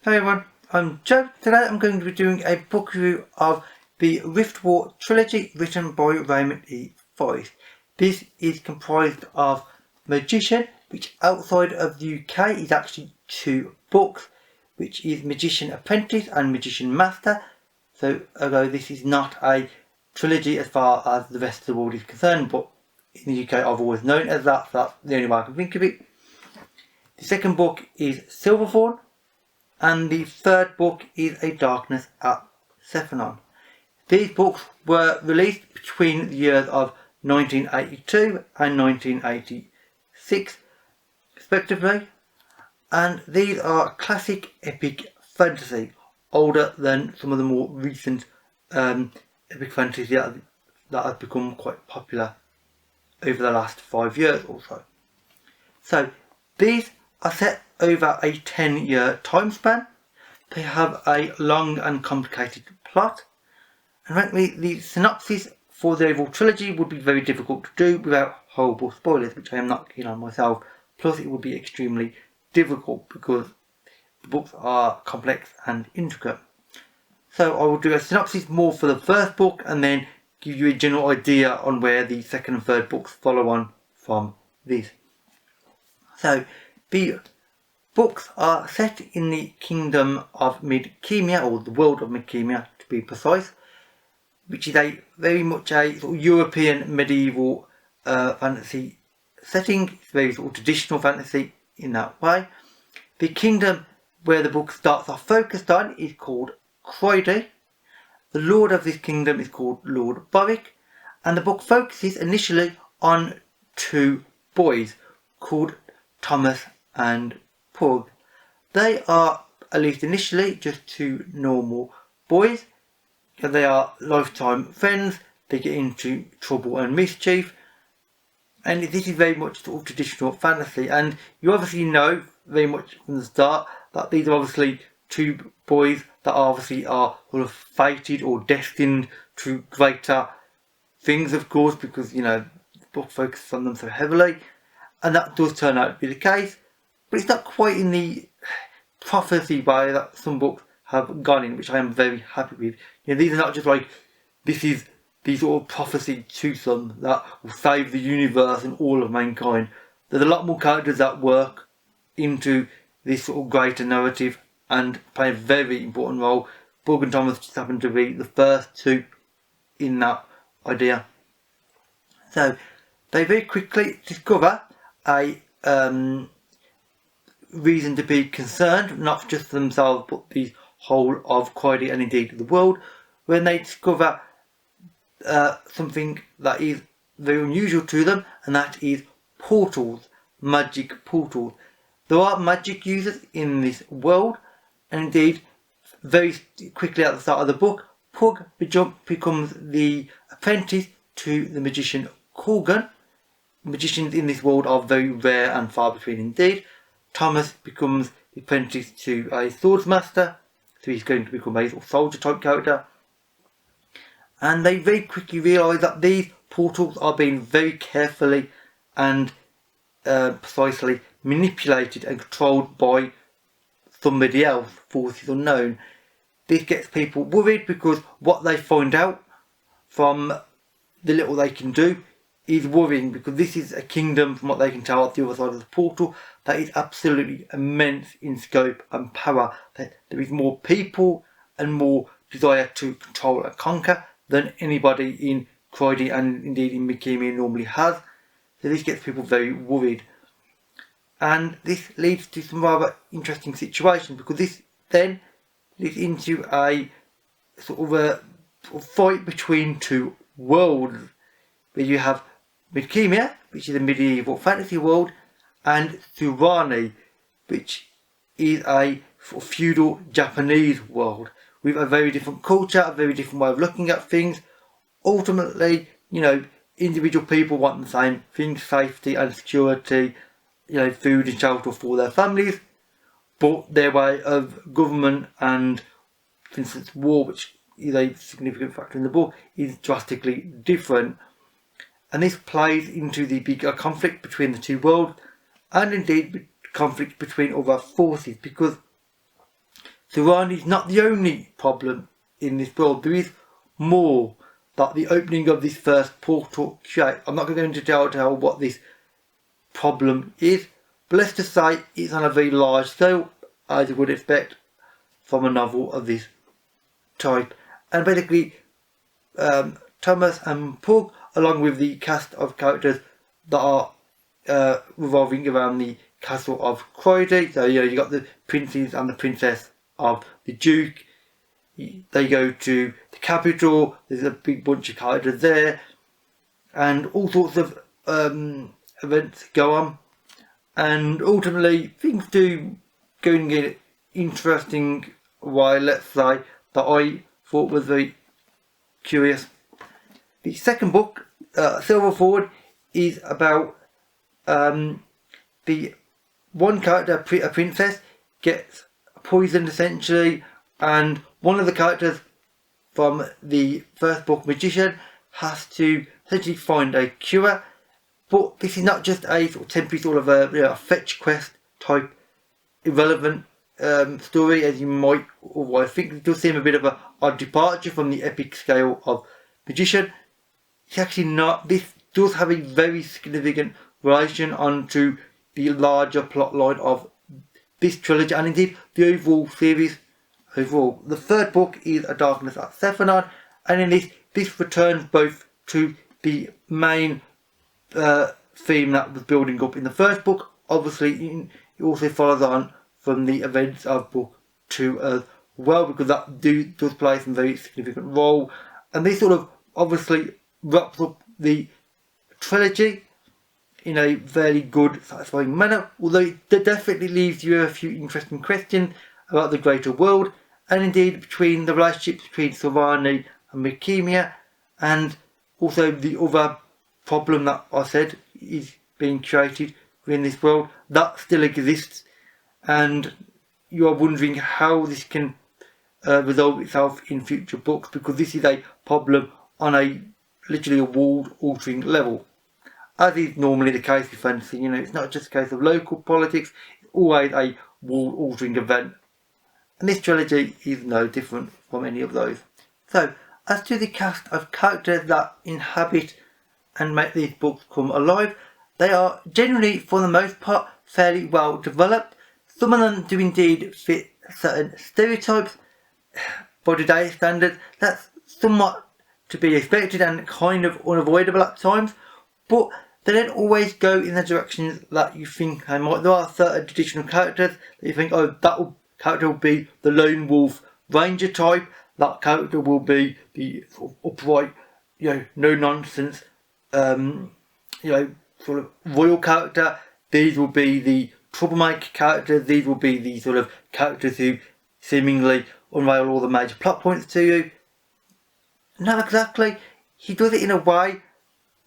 Hey everyone, I'm Joe. Today I'm going to be doing a book review of the Riftwar Trilogy written by Raymond Feist. This is comprised of Magician, which outside of the UK is actually 2 books, which is Magician Apprentice and Magician Master. So although this is not a trilogy as far as the rest of the world is concerned, but in the UK I've always known it as that, so that's the only way I can think of it. The second book is Silverthorn, and the third book is A Darkness at Sethanon. These books were released between the years of 1982 and 1986 respectively, and these are classic epic fantasy, older than some of the more recent epic fantasy that have become quite popular over the last 5 years or so. So these are set over a 10-year time span. They have a long and complicated plot, and frankly the synopsis for the overall trilogy would be very difficult to do without horrible spoilers, which I am not keen on myself. Plus it would be extremely difficult because the books are complex and intricate. So I will do a synopsis more for the first book and then give you a general idea on where the second and third books follow on from this. So the books are set in the kingdom of Midkemia, or the world of Midkemia to be precise, which is a very much a sort of European medieval fantasy setting. It's very sort of traditional fantasy in that way. The kingdom where the book starts off focused on is called Croydie. The lord of this kingdom is called Lord Boric, and the book focuses initially on 2 boys called Thomas and Pug. They are, at least initially, just 2 normal boys. They are lifetime friends. They get into trouble and mischief, and this is very much sort of traditional fantasy. And you obviously know very much from the start that these are obviously 2 boys that obviously are sort of fated or destined to greater things, of course, because, you know, the book focuses on them so heavily, and that does turn out to be the case. But it's not quite in the prophecy way that some books have gone in, which I am very happy with. You know, these are not just like, this is the sort of prophecy to some that will save the universe and all of mankind. There's a lot more characters that work into this sort of greater narrative and play a very important role. Bug and Thomas just happen to be the first 2 in that idea. So they very quickly discover a reason to be concerned, not just for themselves but the whole of Croydie and indeed the world, when they discover something that is very unusual to them, and that is portals, magic portals. There are magic users in this world, and indeed very quickly at the start of the book, Pug becomes the apprentice to the magician Kurgan. Magicians in this world are very rare and far between indeed. Thomas becomes the apprentice to a swordsmaster, so he's going to become a sort of soldier type character. And they very quickly realise that these portals are being very carefully and precisely manipulated and controlled by somebody else, forces unknown. This gets people worried because what they find out from the little they can do is worrying, because this is a kingdom, from what they can tell at the other side of the portal, that is absolutely immense in scope and power. That there is more people and more desire to control and conquer than anybody in Croydie and indeed in Midkemia normally has. So this gets people very worried, and this leads to some rather interesting situations, because this then leads into a sort of a fight between 2 worlds, where you have Midkemia, which is a medieval fantasy world, and Thurani, which is a sort of feudal Japanese world with a very different culture, a very different way of looking at things. Ultimately, you know, individual people want the same things: safety and security, you know, food and shelter for their families, but their way of government and, for instance, war, which is a significant factor in the book, is drastically different. And this plays into the bigger conflict between the 2 worlds, and indeed conflict between other forces, because Sethanon is not the only problem in this world. There is more that the opening of this first portal creates. I'm not going to go into detail what this problem is, but let's just say it's on a very large scale, as you would expect from a novel of this type. And basically, Thomas and Pug, along with the cast of characters that are revolving around the castle of Croydie. So you got the princes and the princess of the Duke. They go to the capital. There's a big bunch of characters there, and all sorts of events go on. And ultimately, things do go and get interesting. Why, let's say, that I thought was very curious. The second book, Silverthorn, is about the one character, a princess, gets poisoned essentially, and one of the characters from the first book, Magician, has to essentially find a cure. But this is not just a sort of temporary sort of a fetch quest type irrelevant story, as you might otherwise think. It does seem a bit of a odd departure from the epic scale of Magician. It's actually not. This does have a very significant relation onto the larger plotline of this trilogy, and indeed the overall series overall. The third book is A Darkness at Sethanon, and in this returns both to the main theme that was building up in the first book. Obviously, it also follows on from the events of book 2 as well, because that does play some very significant role, and this sort of obviously wraps up the trilogy in a very good, satisfying manner, although it definitely leaves you a few interesting questions about the greater world, and indeed between the relationships between Sethanon and Mechemia, and also the other problem that I said is being created within this world that still exists, and you are wondering how this can resolve itself in future books, because this is a problem on a literally a world-altering level, as is normally the case with fantasy. It's not just a case of local politics; it's always a world-altering event, and this trilogy is no different from any of those. So, as to the cast of characters that inhabit and make these books come alive, they are generally, for the most part, fairly well developed. Some of them do indeed fit certain stereotypes by today's standards. That's somewhat to be expected and kind of unavoidable at times, but they don't always go in the directions that you think they might. There are certain traditional characters that you think, oh, character will be the lone wolf ranger type, that character will be the sort of upright, no nonsense, sort of royal character. These will be the troublemaker characters. These will be the sort of characters who seemingly unravel all the major plot points to you. Not exactly. He does it in a way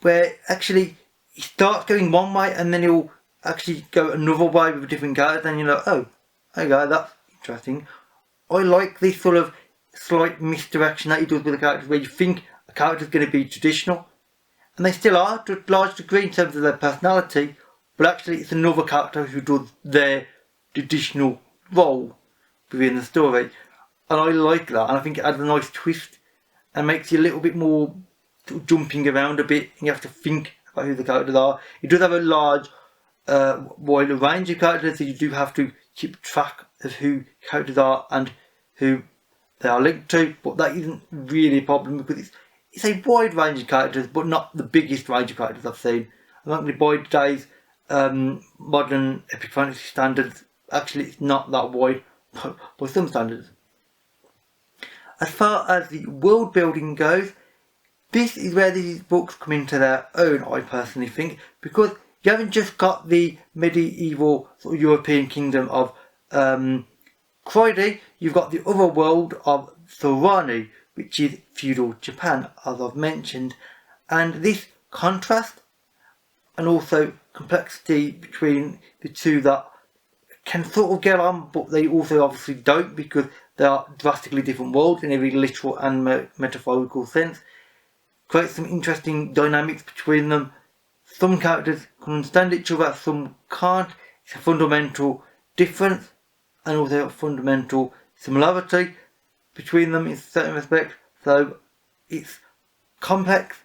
where actually he starts going one way and then he'll actually go another way with a different character, and you're like, oh, okay, that's interesting. I like this sort of slight misdirection that he does with the characters, where you think a character's going to be traditional, and they still are to a large degree in terms of their personality, but actually it's another character who does their traditional role within the story, and I like that, and I think it adds a nice twist and makes you a little bit more sort of jumping around a bit, and you have to think about who the characters are. It does have a large wide range of characters, so you do have to keep track of who characters are and who they are linked to, but that isn't really a problem, because it's a wide range of characters, but not the biggest range of characters I've seen. And actually, by today's modern epic fantasy standards, actually it's not that wide by some standards. As far as the world building goes, this is where these books come into their own, I personally think, because you haven't just got the medieval sort of European kingdom of Croydie, you've got the other world of Sethanon, which is feudal Japan, as I've mentioned, and this contrast and also complexity between the two that can sort of get on, but they also obviously don't, because they are drastically different worlds in every literal and metaphorical sense, creates some interesting dynamics between them. Some characters can understand each other, some can't. It's a fundamental difference and also a fundamental similarity between them in certain respects. So it's complex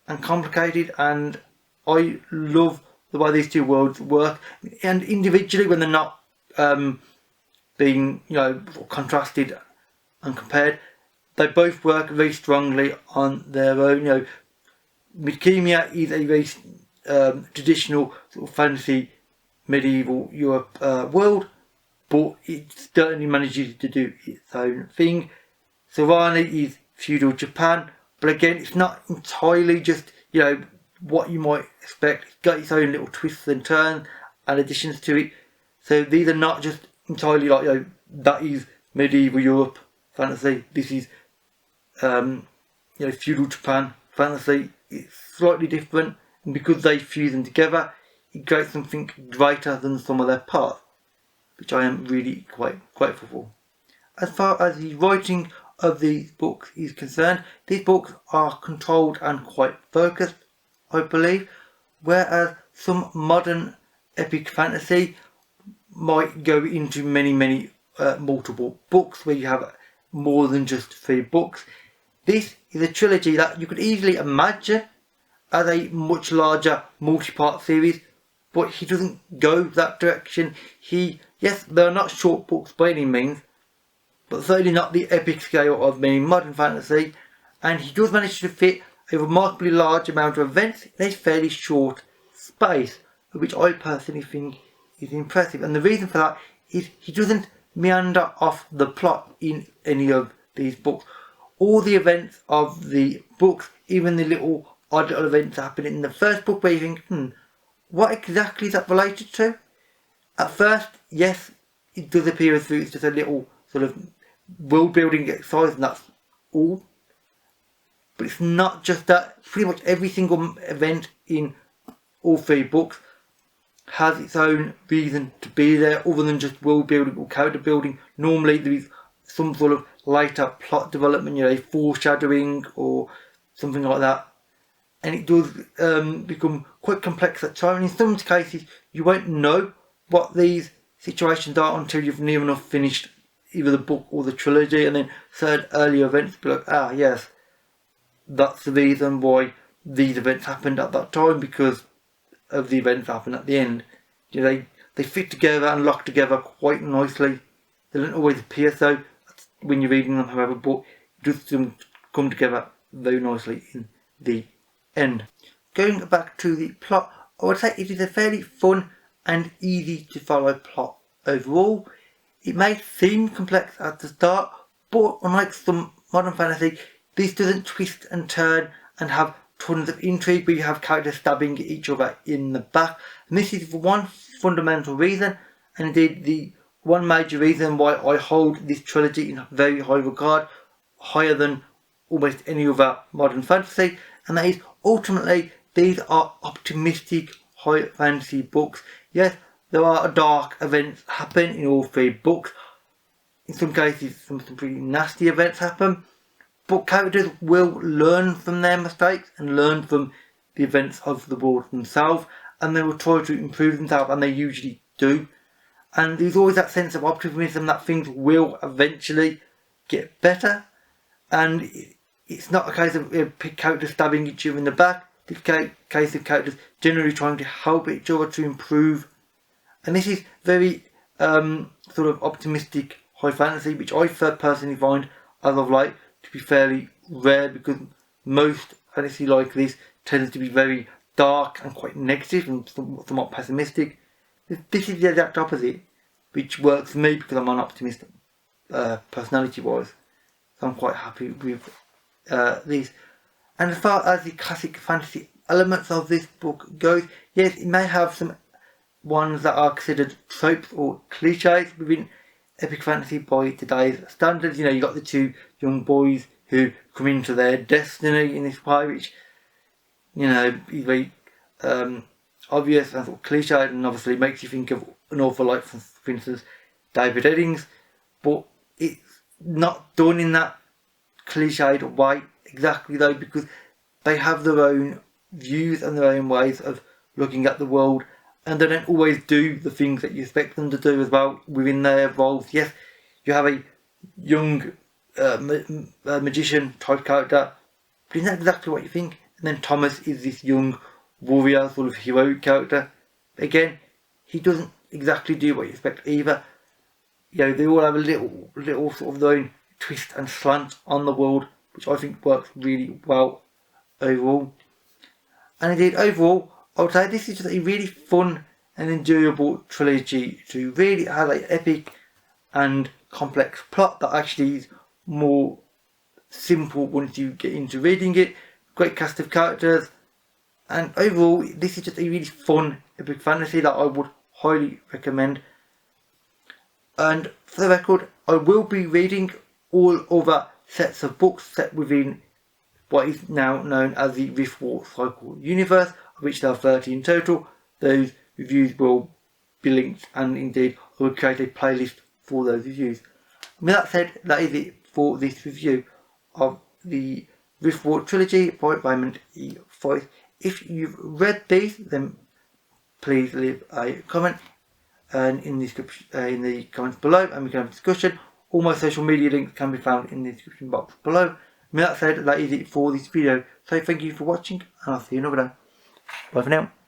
and complicated, and I love the way these two worlds work. And individually, when they're not being, contrasted and compared, they both work very strongly on their own. Bohemia is a very traditional sort of fantasy medieval Europe world, but it certainly manages to do its own thing. Serrani is feudal Japan, but again, it's not entirely just what you might expect. It's got its own little twists and turns and additions to it. So these are not just entirely like that is medieval Europe fantasy. This is feudal Japan fantasy. It's slightly different, and because they fuse them together, it creates something greater than some of their parts, which I am really quite grateful for. As far as the writing of these books is concerned, these books are controlled and quite focused, I believe, whereas some modern epic fantasy might go into many multiple books where you have more than just 3 books. This is a trilogy that you could easily imagine as a much larger multi-part series, but he doesn't go that direction. Yes, there are not short books by any means, but certainly not the epic scale of many modern fantasy, and he does manage to fit a remarkably large amount of events in a fairly short space, which I personally think is impressive. And the reason for that is he doesn't meander off the plot in any of these books. All the events of the books, even the little odd little events that happen in the first book where you think, what exactly is that related to? At first, yes, it does appear as though it's just a little sort of world building exercise and that's all. But it's not just that. Pretty much every single event in all 3 books has its own reason to be there, other than just world building or character building. Normally there is some sort of later plot development, foreshadowing or something like that. And it does become quite complex at times. And in some cases you won't know what these situations are until you've near enough finished either the book or the trilogy, and then certain earlier events be like, yes, that's the reason why these events happened at that time, because of the events that happened at the end. They fit together and lock together quite nicely. They don't always appear so when you're reading them, however, but it does come together very nicely in the end. Going back to the plot, I would say it is a fairly fun and easy to follow plot overall. It may seem complex at the start, but unlike some modern fantasy, this doesn't twist and turn and have tons of intrigue where you have characters stabbing each other in the back. And this is for one fundamental reason, and indeed the one major reason why I hold this trilogy in very high regard, higher than almost any other modern fantasy, and that is ultimately these are optimistic high fantasy books. Yes, there are dark events happen in all 3 books. In some cases some pretty nasty events happen, but characters will learn from their mistakes and learn from the events of the world themselves, and they will try to improve themselves, and they usually do. And there's always that sense of optimism that things will eventually get better, and it's not a case of characters stabbing each other in the back. It's a case of characters generally trying to help each other to improve. And this is very sort of optimistic high fantasy, which I personally find as of late to be fairly rare, because most fantasy like this tends to be very dark and quite negative and somewhat pessimistic. This is the exact opposite, which works for me because I'm an optimist personality wise. So I'm quite happy with this. And as far as the classic fantasy elements of this book goes, yes, it may have some ones that are considered tropes or cliches within epic fantasy by today's standards. You got the 2 young boys who come into their destiny in this way, which is very obvious and sort of cliched, and obviously makes you think of an awful lot, for instance, David Eddings, but it's not done in that cliched way exactly though, because they have their own views and their own ways of looking at the world, and they don't always do the things that you expect them to do as well within their roles. Yes, you have a young magician type character, but he's not exactly what you think. And then Thomas is this young warrior, sort of heroic character. But again, he doesn't exactly do what you expect either. You know, they all have a little sort of their own twist and slant on the world, which I think works really well overall. And indeed, overall, I would say this is just a really fun and enjoyable trilogy to really have an epic and complex plot that actually is more simple once you get into reading it. Great cast of characters, and overall this is just a really fun epic fantasy that I would highly recommend. And for the record, I will be reading all other sets of books set within what is now known as the Riftwar Cycle universe, of which there are 30 in total. Those reviews will be linked, and indeed I will create a playlist for those reviews. With that said, that is it for this review of the Riftwar Trilogy by Raymond E. Feist. If you've read these, then please leave a comment and in the comments below, and we can have a discussion. All my social media links can be found in the description box below. With that said, that is it for this video. So thank you for watching, and I'll see you in another video. Bye for now.